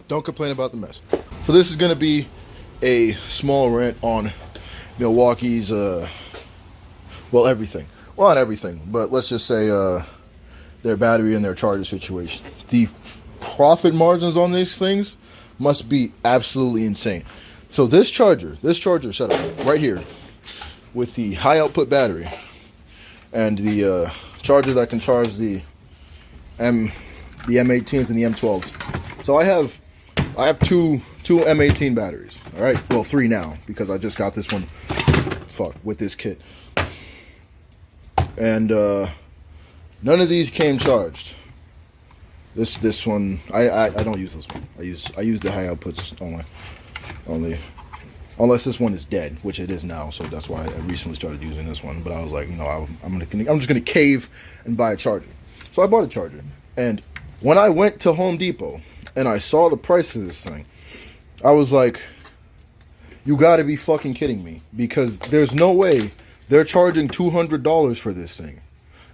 Don't complain about the mess. So this is going to be a small rant on Milwaukee's, well, everything. Well, not everything, but let's just say their battery and their charger situation. The profit margins on these things must be absolutely insane. So this charger setup right here with the high output battery and the charger that can charge the M18s and the M12s. So I have two M18 batteries. All right, well, 3 now because I just got this one. With this kit, and none of these came charged. This one I don't use this one. I use the high outputs only unless this one is dead, which it is now. So that's why I recently started using this one. But I was like, I'm just gonna cave and buy a charger. So I bought a charger, and when I went to Home Depot and I saw the price of this thing, I was like, you gotta be fucking kidding me, because there's no way they're charging $200 for this thing.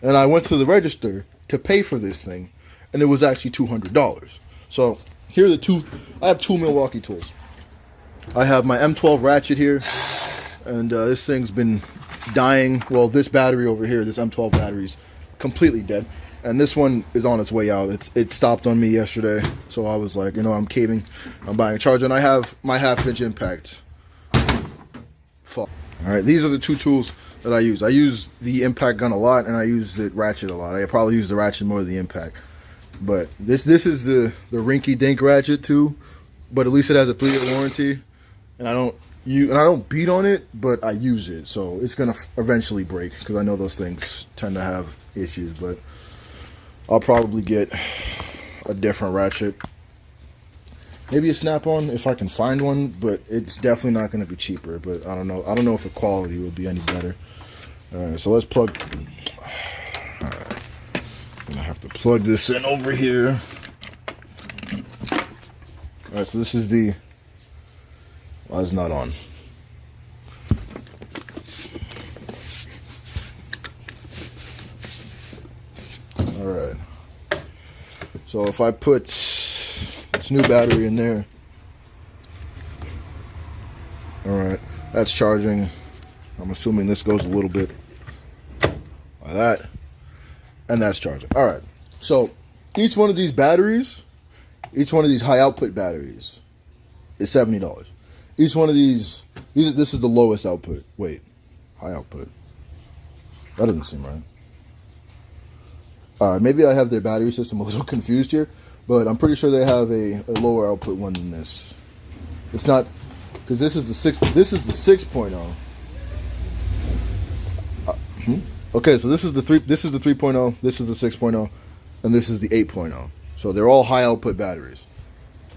And I went to the register to pay for this thing, and it was actually $200. So here are the two. I have 2 Milwaukee tools. I have my M12 ratchet here, and this thing's been dying. Well, this battery over here, this M12 battery, is completely dead, and this one is on its way out. It stopped on me yesterday, so I was like, I'm caving. I'm buying a charger, and I have my 1/2-inch impact. All right, these are the 2 tools that I use. I use the impact gun a lot, and I use the ratchet a lot. I probably use the ratchet more than the impact. But this is the rinky-dink ratchet too, but at least it has a 3-year warranty, and I don't beat on it, but I use it, so it's gonna eventually break because I know those things tend to have issues. But I'll probably get a different ratchet. Maybe a Snap-on if I can find one, but it's definitely not going to be cheaper. But I don't know. I don't know if the quality will be any better. All right, so let's plug. All right, I'm gonna have to plug this in over here. All right, so this is the. Well, it's not on. All right. So if I put this new battery in there, all right, that's charging. I'm assuming this goes a little bit like that, and that's charging. All right, so each one of these batteries, each one of these high output batteries is $70. Each one of these this is the lowest output. Wait, high output, that doesn't seem right. All right, maybe I have their battery system a little confused here, but I'm pretty sure they have a lower output one than this. It's not, because this is the 6.0. Okay, so this is the 3.0, this is the 6.0, and this is the 8.0. So they're all high output batteries.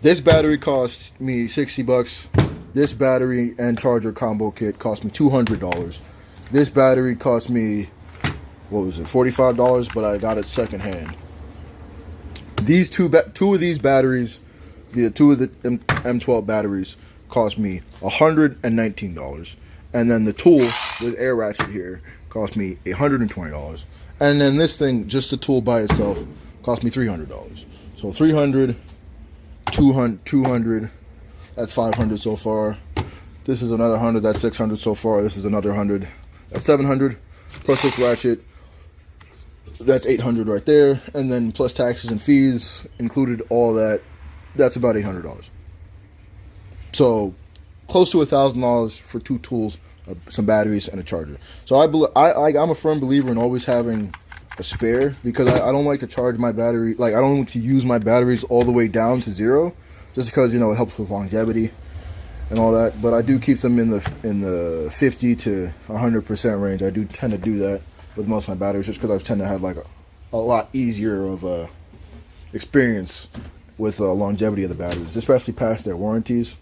This battery cost me $60. This battery and charger combo kit cost me $200. This battery cost me, what was it, $45, but I got it secondhand. These two of these batteries, the 2 of the M12 batteries, cost me $119, and then the tool with air ratchet here cost me $120, and then this thing, just the tool by itself, cost me $300. So 300, 200, that's 500 so far. This is another 100, that's 600 so far. This is another 100, that's 700, plus this ratchet, that's 800 right there, and then plus taxes and fees included, all that, that's about $800. So close to $1,000 for 2 tools, some batteries, and a charger. So I'm a firm believer in always having a spare, because I don't like to charge my battery, like I don't like to use my batteries all the way down to 0, just because it helps with longevity and all that. But I do keep them in the 50 to 100% range. I do tend to do that with most of my batteries, just because I tend to have like a lot easier of experience with longevity of the batteries, especially past their warranties.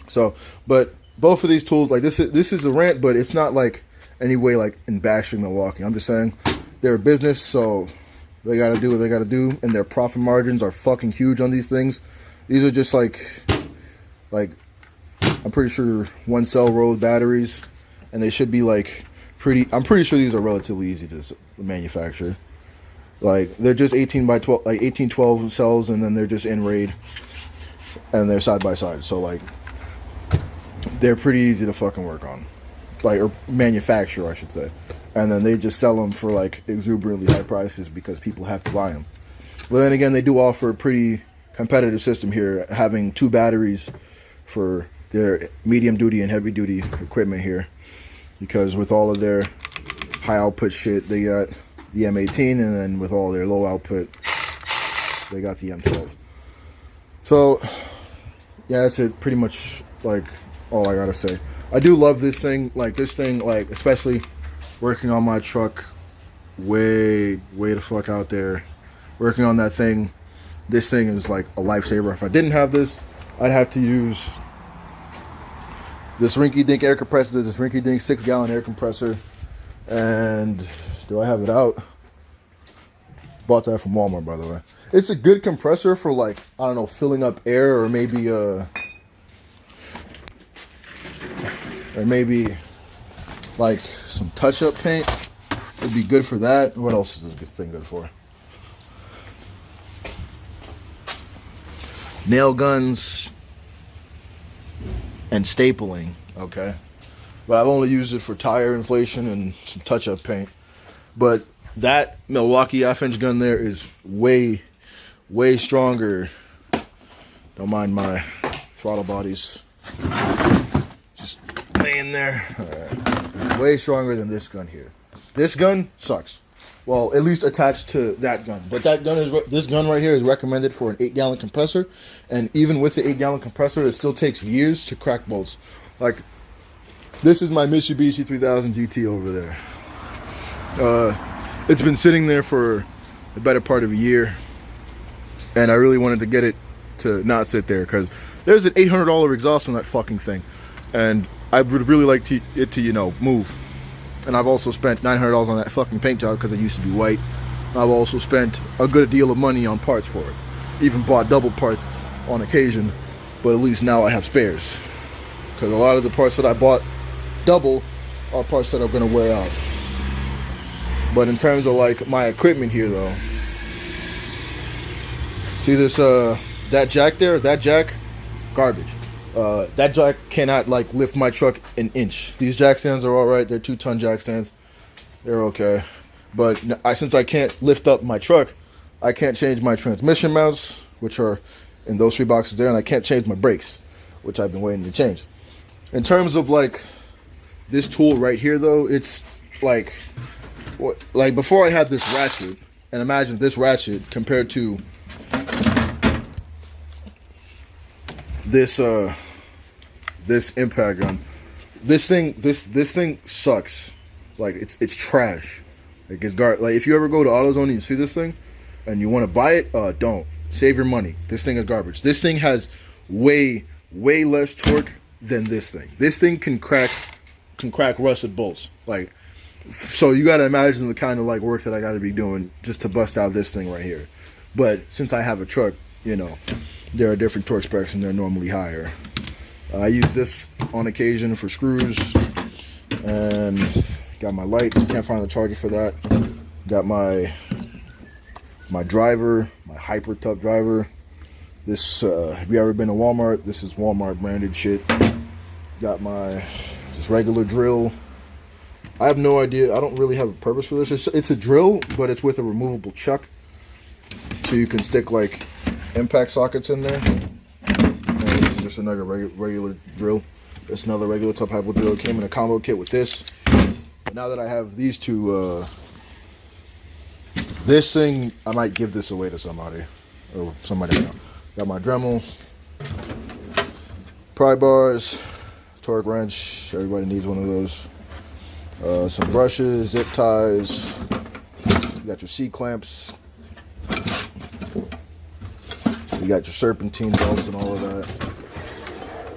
So, but both of these tools, like this is a rant, but it's not like any way like in bashing Milwaukee. I'm just saying they're a business, so they got to do what they got to do, and their profit margins are fucking huge on these things. These are just like I'm pretty sure 1-cell road batteries, and they should be like I'm pretty sure these are relatively easy to manufacture. Like they're just 18 by 12, like 1812 cells, and then they're just in RAID. and they're side by side. So like, they're pretty easy to fucking work on, like, or manufacture, I should say. And then they just sell them for like exuberantly high prices because people have to buy them. But then again, they do offer a pretty competitive system here, having 2 batteries for their medium duty and heavy duty equipment here, because with all of their high output shit, they got the M18, and then with all their low output, they got the M12. So yeah, that's it, pretty much, like, all I gotta say. I do love this thing, like, especially working on my truck, way the fuck out there, working on that thing. This thing is like a lifesaver. If I didn't have this, I'd have to use this rinky-dink air compressor, this rinky-dink 6-gallon air compressor. And do I have it out? Bought that from Walmart, by the way. It's a good compressor for, like, I don't know, filling up air, or maybe like some touch-up paint. It'd be good for that. What else is this thing good for? Nail guns and stapling, okay? But I've only used it for tire inflation and some touch-up paint. But that Milwaukee half-inch gun there is way stronger. Don't mind my throttle bodies just laying there. Right. Way stronger than this gun here. This gun sucks. Well, at least attached to that gun. But this gun right here is recommended for an 8-gallon compressor. And even with the 8-gallon compressor, it still takes years to crack bolts. Like, this is my Mitsubishi 3000 GT over there. It's been sitting there for the better part of a year. And I really wanted to get it to not sit there, because there's an $800 exhaust on that fucking thing. And I would really like it to, you know, move. And I've also spent $900 on that fucking paint job because it used to be white. I've also spent a good deal of money on parts for it. Even bought double parts on occasion, but at least now I have spares. Because a lot of the parts that I bought double are parts that are going to wear out. But in terms of, like, my equipment here, though, see this, that jack there? That jack, garbage. That jack cannot, like, lift my truck an inch. These jack stands are alright. They're 2-ton jack stands. They're okay. But since I can't lift up my truck, I can't change my transmission mounts, which are in those 3 boxes there, and I can't change my brakes, which I've been waiting to change. In terms of, like, this tool right here, though, it's like before I had this ratchet, and imagine this ratchet compared to this this impact gun. This thing sucks. Like, it's trash. Like, it's like, if you ever go to AutoZone and you see this thing and you want to buy it, don't. Save your money. This thing is garbage. This thing has way less torque than this thing. This thing can crack rusted bolts. Like, so you gotta imagine the kind of, like, work that I gotta be doing just to bust out this thing right here. But since I have a truck, you know, there are different torque specs and they're normally higher. I use this on occasion for screws, and got my light. Can't find the charger for that. Got my driver, my Hyper Tuck driver. This, have you ever been to Walmart? This is Walmart branded shit. Got my just regular drill. I have no idea. I don't really have a purpose for this. It's a drill, but it's with a removable chuck, so you can stick, like, impact sockets in there. And this is just another regular drill. It's another regular top hypo drill. It came in a combo kit with this. But now that I have these two, this thing, I might give this away to somebody, or somebody I know. Got my Dremel, pry bars, torque wrench. Everybody needs one of those. Some brushes, zip ties. You got your C-clamps. You got your serpentine belts and all of that.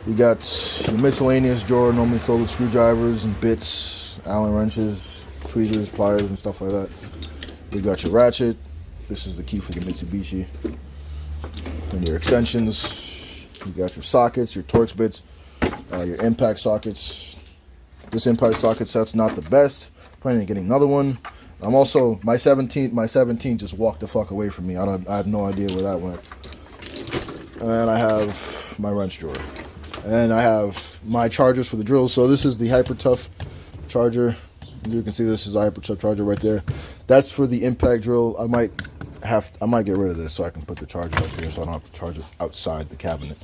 You got your miscellaneous drawer, normally filled with screwdrivers and bits, Allen wrenches, tweezers, pliers, and stuff like that. You got your ratchet. This is the key for the Mitsubishi. And your extensions. You got your sockets, your Torx bits, your impact sockets. This impact socket set's not the best. Planning on getting another one. I'm also, my 17 just walked the fuck away from me. I have no idea where that went. And I have my wrench drawer. And I have my chargers for the drills. So this is the Hyper Tough charger. As you can see, this is a Hyper Tough charger right there. That's for the impact drill. I might get rid of this so I can put the charger up here so I don't have to charge it outside the cabinet.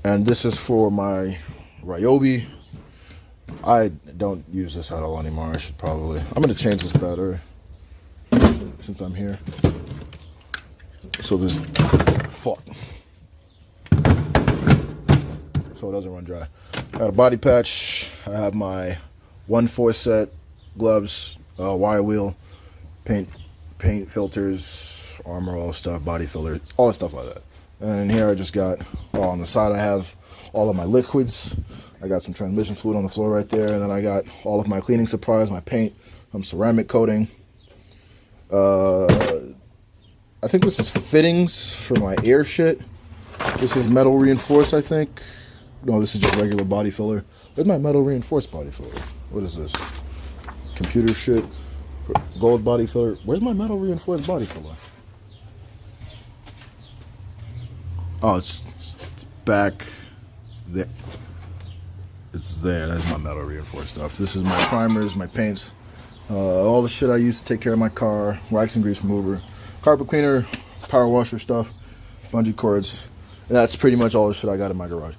And this is for my Ryobi. I don't use this at all anymore. I should probably. I'm going to change this battery since I'm here. So this fuck. So it doesn't run dry. I got a body patch. I have my 1/4 set gloves, wire wheel, paint filters, armor, all stuff, body filler, all that stuff like that. And here I just got, on the side I have all of my liquids. I got some transmission fluid on the floor right there, and then I got all of my cleaning supplies, my paint, some ceramic coating. I think this is fittings for my air shit. This is metal reinforced, I think. No, this is just regular body filler. Where's my metal reinforced body filler? What is this? Computer shit. Gold body filler. Where's my metal reinforced body filler? Oh, it's back there. It's there. That's my metal reinforced stuff. This is my primers, my paints, all the shit I use to take care of my car, wax and grease remover, carpet cleaner, power washer stuff, bungee cords. And that's pretty much all the shit I got in my garage.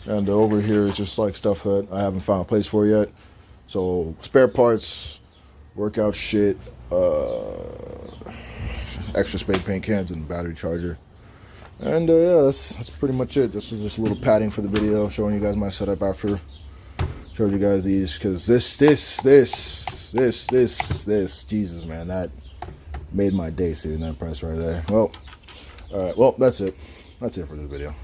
And over here is just like stuff that I haven't found a place for yet. So spare parts, workout shit, extra spray paint cans and battery charger. And yeah, that's pretty much it. This is just a little padding for the video, showing you guys my setup after showed you guys these, because this, Jesus, man, that made my day seeing that price right there. Well, all right, well, that's it for this video.